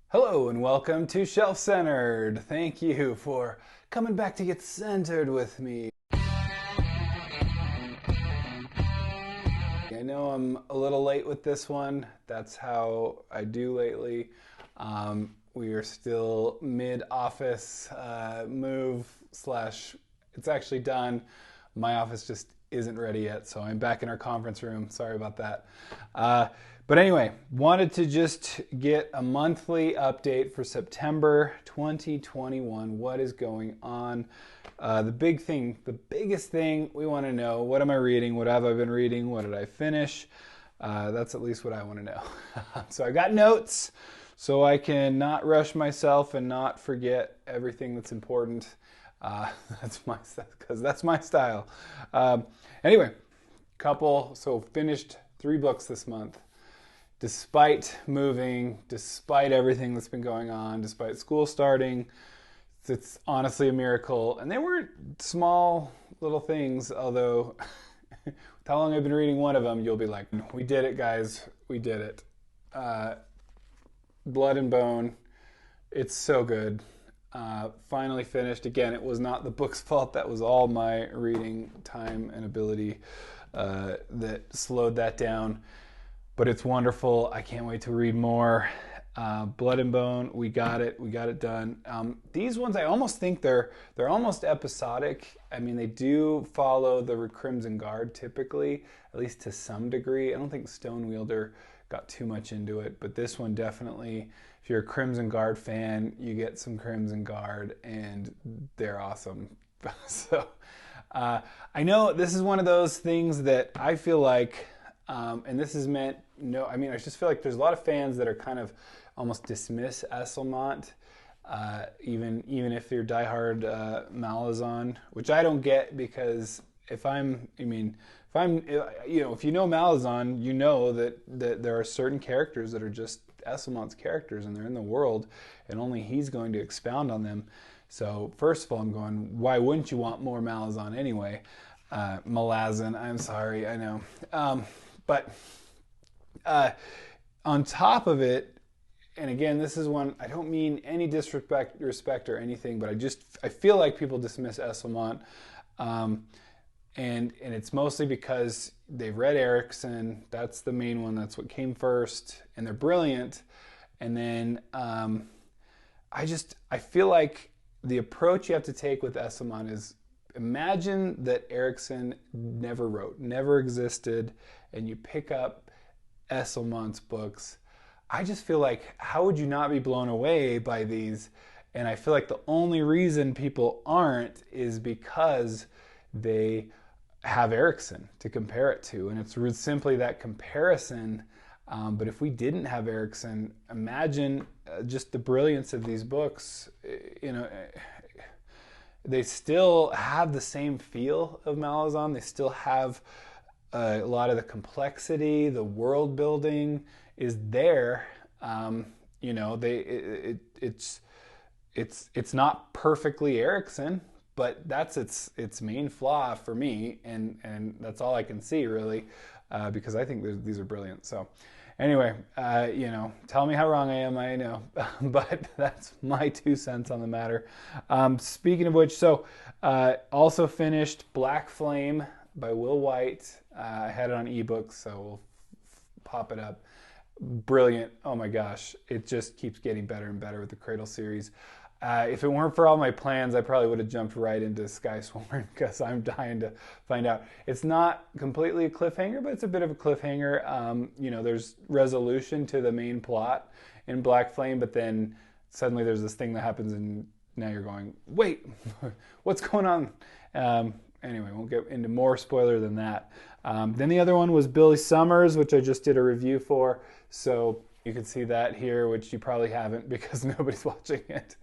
Hello and welcome to Shelf Centered. Thank you for coming back to get centered with me. I know I'm a little late with this one. That's how I do lately. We are still mid-office move slash it's actually done. My office just isn't ready yet, so I'm back in our conference room. Sorry about that. But anyway, wanted to just get a monthly update for September 2021. What is going on? The biggest thing we want to know, what am I reading? What have I been reading? What did I finish? That's at least what I want to know. So I got notes so I can not rush myself and not forget everything that's important. That's my style. Anyway, finished 3 books this month. Despite moving, despite everything that's been going on, despite school starting, it's honestly a miracle. And they weren't small little things, although with how long I've been reading one of them, you'll be like, we did it, guys. We did it. Blood and Bone. It's so good. Finally finished. Again, it was not the book's fault. That was all my reading time and ability that slowed that down. But it's wonderful. I can't wait to read more. Blood and Bone, we got it. We got it done. These ones, I almost think they're almost episodic. I mean, they do follow the Crimson Guard typically, at least to some degree. I don't think Stonewielder got too much into it, but this one definitely, if you're a Crimson Guard fan, you get some Crimson Guard, and they're awesome. So I know this is one of those things that I feel like, and this is meant, I just feel like there's a lot of fans that are kind of almost dismiss Esselmont, even if you're diehard Malazan, which I don't get, because if you know Malazan, you know that there are certain characters that are just Esselmont's characters, and they're in the world, and only he's going to expound on them. So first of all, I'm going, why wouldn't you want more Malazan anyway? Malazan, I'm sorry, I know. But on top of it, and again, this is one, I don't mean any disrespect or anything, but I feel like people dismiss Esselmont. And it's mostly because they've read Erikson. That's the main one. That's what came first. And they're brilliant. And then I feel like the approach you have to take with Esselmont is, imagine that Erikson never wrote, never existed, and you pick up Esselmont's books. I just feel like, how would you not be blown away by these? And I feel like the only reason people aren't is because they have Erikson to compare it to, and it's simply that comparison. But if we didn't have Erikson, imagine just the brilliance of these books. They still have the same feel of Malazan. They still have a lot of the complexity, the world building is there. It's not perfectly Erikson, but that's its main flaw for me, and that's all I can see really, because I think these are brilliant. So anyway, tell me how wrong I am, I know, but that's my 2 cents on the matter. Speaking of which, also finished Black Flame by Will White. I had it on ebook, so we'll pop it up. Brilliant. Oh my gosh. It just keeps getting better and better with the Cradle series. If it weren't for all my plans, I probably would have jumped right into Skysworn, because I'm dying to find out. It's not completely a cliffhanger, but it's a bit of a cliffhanger. There's resolution to the main plot in Black Flame, but then suddenly there's this thing that happens, and now you're going, wait, what's going on? Anyway, won't get into more spoiler than that. Then the other one was Billy Summers, which I just did a review for. So you can see that here, which you probably haven't because nobody's watching it.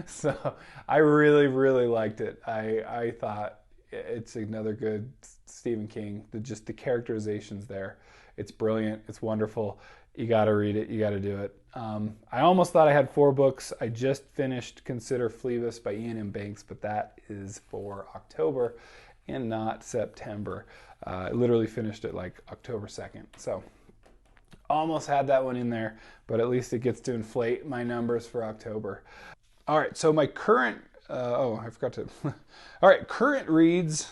So I really, really liked it. I thought it's another good Stephen King. The characterizations there. It's brilliant. It's wonderful. You got to read it. You got to do it. I almost thought I had 4 books. I just finished Consider Phoebus by Ian M. Banks, but that is for October and not September. I literally finished it like October 2nd. So Almost had that one in there, but at least it gets to inflate my numbers for October. All right, so my current, I forgot to, all right, current reads.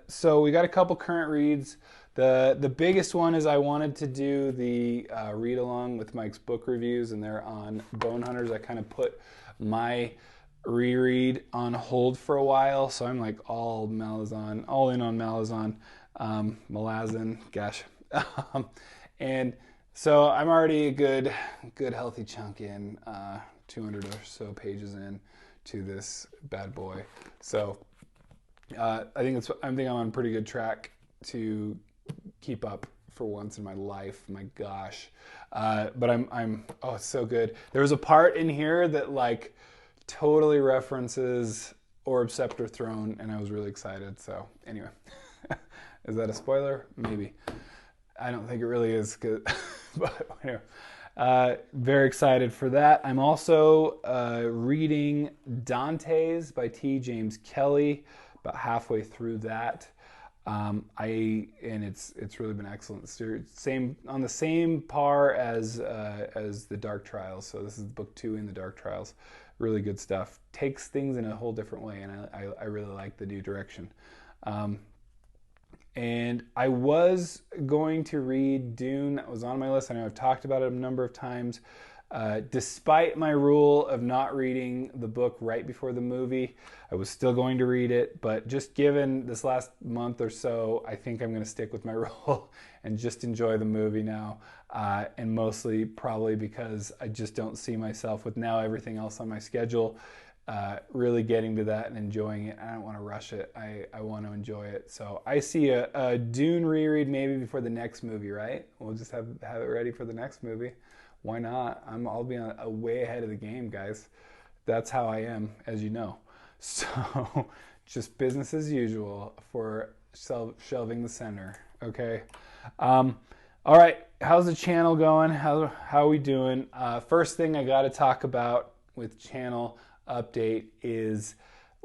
So we got a couple current reads. The biggest one is I wanted to do the read along with Mike's book reviews, and they're on Bone Hunters. I kind of put my reread on hold for a while, so I'm like all in on Malazan, Malazan, gosh. And so I'm already a good healthy chunk in, 200 or so pages in to this bad boy. So I think I'm on a pretty good track to keep up for once in my life. My gosh. But it's so good. There was a part in here that like totally references Orb Scepter Throne, and I was really excited. So anyway, is that a spoiler? Maybe. I don't think it really is, but anyway, very excited for that. I'm also reading Dante's by T. James Kelly, about halfway through that. And it's really been excellent. On the same par as the Dark Trials. So this is book 2 in the Dark Trials. Really good stuff. Takes things in a whole different way, and I really like the new direction. And I was going to read Dune. That was on my list. I know I've talked about it a number of times. Despite my rule of not reading the book right before the movie, I was still going to read it. But just given this last month or so, I think I'm going to stick with my rule and just enjoy the movie now. And mostly probably because I just don't see myself, with now everything else on my schedule, really getting to that and enjoying it. I don't want to rush it. I want to enjoy it. So I see a Dune reread maybe before the next movie, right? We'll just have it ready for the next movie. Why not? I'll be way ahead of the game, guys. That's how I am, as you know. So just business as usual for shelving the center, okay? All right, how's the channel going? How are we doing? First thing I got to talk about with channel update is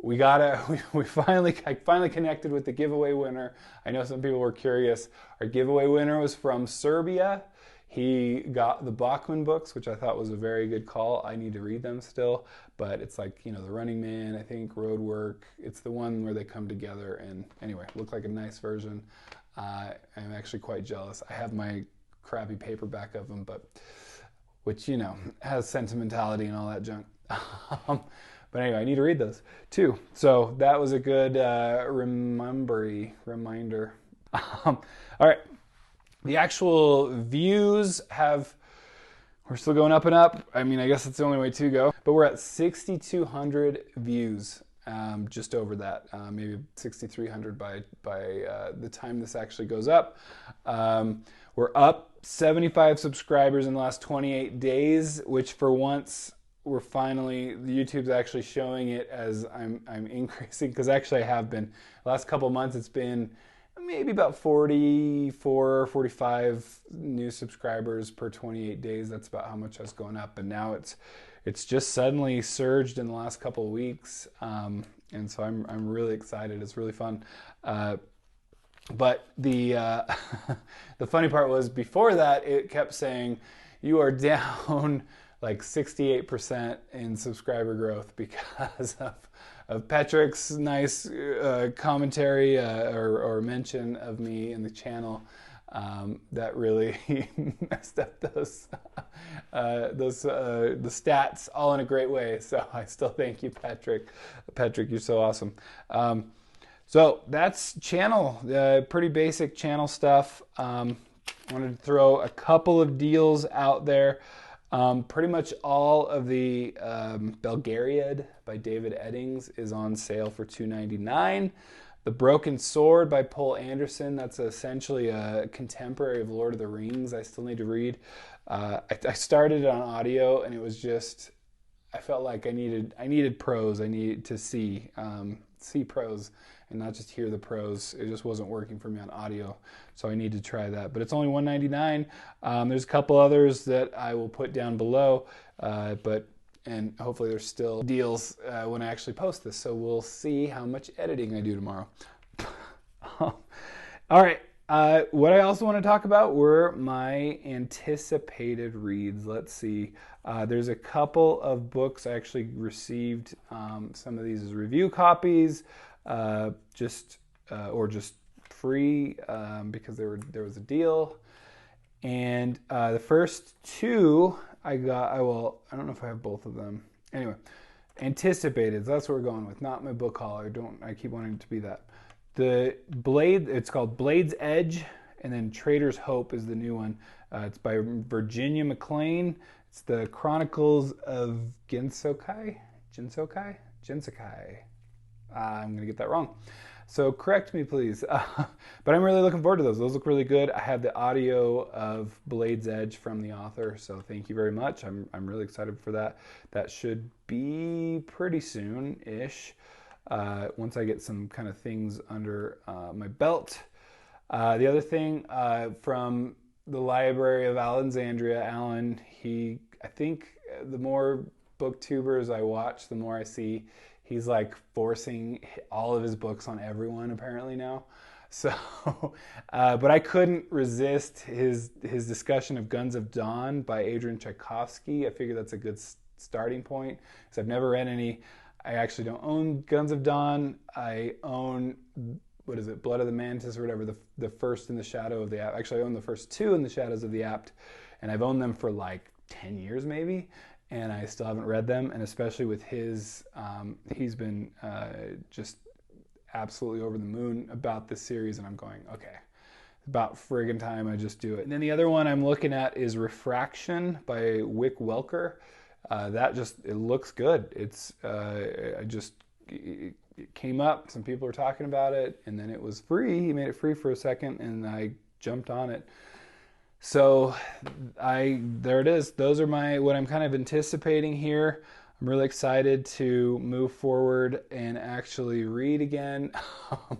I finally connected with the giveaway winner. I know some people were curious. Our giveaway winner was from Serbia. He got the Bachman books, which I thought was a very good call. I need to read them still, but it's like, The Running Man, I think, Roadwork. It's the one where they come together, and anyway, looked like a nice version. I'm actually quite jealous. I have my crappy paperback of them, but which, has sentimentality and all that junk. But anyway, I need to read those too. So that was a good reminder. All right. The actual views we're still going up and up. I mean, I guess it's the only way to go. But we're at 6,200 views, just over that. Maybe 6,300 by the time this actually goes up. We're up 75 subscribers in the last 28 days, which for once, YouTube's actually showing it as I'm increasing, because actually I have been. The last couple months it's been maybe about 44 or 45 new subscribers per 28 days. That's about how much I was going up, and now it's just suddenly surged in the last couple of weeks, and so I'm really excited. It's really fun. But the the funny part was, before that it kept saying you are down like 68% in subscriber growth because of Patrick's nice commentary or mention of me in the channel. That really messed up the stats all in a great way. So I still thank you, Patrick. Patrick, you're so awesome. So that's channel, pretty basic channel stuff. Wanted to throw a couple of deals out there. Pretty much all of the Belgariad by David Eddings is on sale for $2.99. The Broken Sword by Poul Anderson, that's essentially a contemporary of Lord of the Rings. I still need to read. I started it on audio, and it was just, I felt like I needed prose. I needed to see prose and not just hear the prose. It just wasn't working for me on audio, so I need to try that. But it's only $1.99. There's a couple others that I will put down below, and hopefully there's still deals when I actually post this. So we'll see how much editing I do tomorrow. All right, What I also want to talk about were my anticipated reads. Let's see. There's a couple of books I actually received. Some of these as review copies, or just free because there was a deal. And the first two I got. I don't know if I have both of them. Anyway, anticipated. So that's what we're going with. Not my book haul. I keep wanting it to be that. It's called Blade's Edge, and then Trader's Hope is the new one. It's by Virginia McLean. It's the Chronicles of Gensokai. I'm going to get that wrong. So correct me, please. But I'm really looking forward to those. Those look really good. I have the audio of Blade's Edge from the author, so thank you very much. I'm really excited for that. That should be pretty soon-ish. Once I get some kind of things under my belt. The other thing from the Library of Alexandria, Alan, I think the more booktubers I watch, the more I see he's like forcing all of his books on everyone apparently now. So, but I couldn't resist his discussion of Guns of Dawn by Adrian Tchaikovsky. I figure that's a good starting point because I've never read any. I actually don't own Guns of Dawn. I own, Blood of the Mantis or whatever, the first in the Shadow of the Apt. Actually, I own the first two in the Shadows of the Apt, and I've owned them for like 10 years maybe, and I still haven't read them. And especially with his, he's been just absolutely over the moon about this series, and I'm going, okay, about friggin' time I just do it. And then the other one I'm looking at is Refraction by Wick Welker. It looks good. It came up, some people were talking about it, and then it was free. He made it free for a second, and I jumped on it. So there it is. Those are what I'm kind of anticipating here. I'm really excited to move forward and actually read again.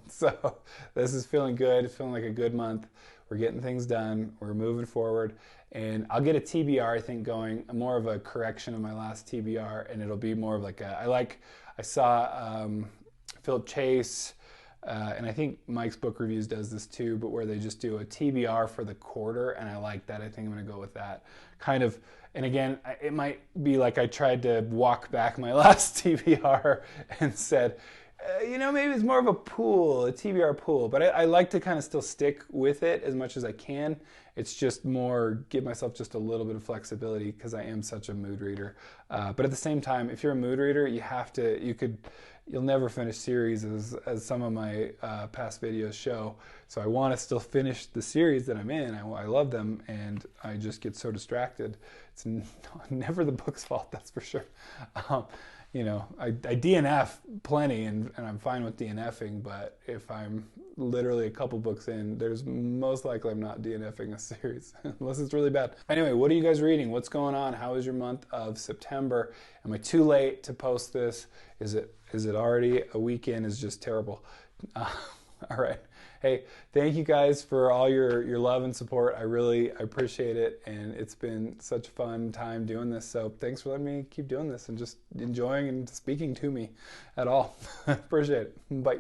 So this is feeling good. It's feeling like a good month. We're getting things done. We're moving forward. And I'll get a TBR, I think, going, more of a correction of my last TBR, and it'll be more of like I saw Philip Chase, and I think Mike's Book Reviews does this too, but where they just do a TBR for the quarter, and I like that. I think I'm going to go with that. Kind of, and again, it might be like I tried to walk back my last TBR and said, maybe it's more of a TBR pool, but I like to kind of still stick with it as much as I can. It's just more, give myself just a little bit of flexibility because I am such a mood reader. But at the same time, if you're a mood reader, you'll never finish series as some of my past videos show. So I want to still finish the series that I'm in. I love them, and I just get so distracted. It's never the book's fault, that's for sure. I DNF plenty, and I'm fine with DNFing, but if I'm literally a couple books in, there's most likely I'm not DNFing a series, unless it's really bad. Anyway, what are you guys reading? What's going on? How is your month of September? Am I too late to post this? Is it already a weekend? Is just terrible. All right. Hey, thank you guys for all your love and support. I really appreciate it, and it's been such a fun time doing this. So thanks for letting me keep doing this and just enjoying and speaking to me at all. Appreciate it. Bye.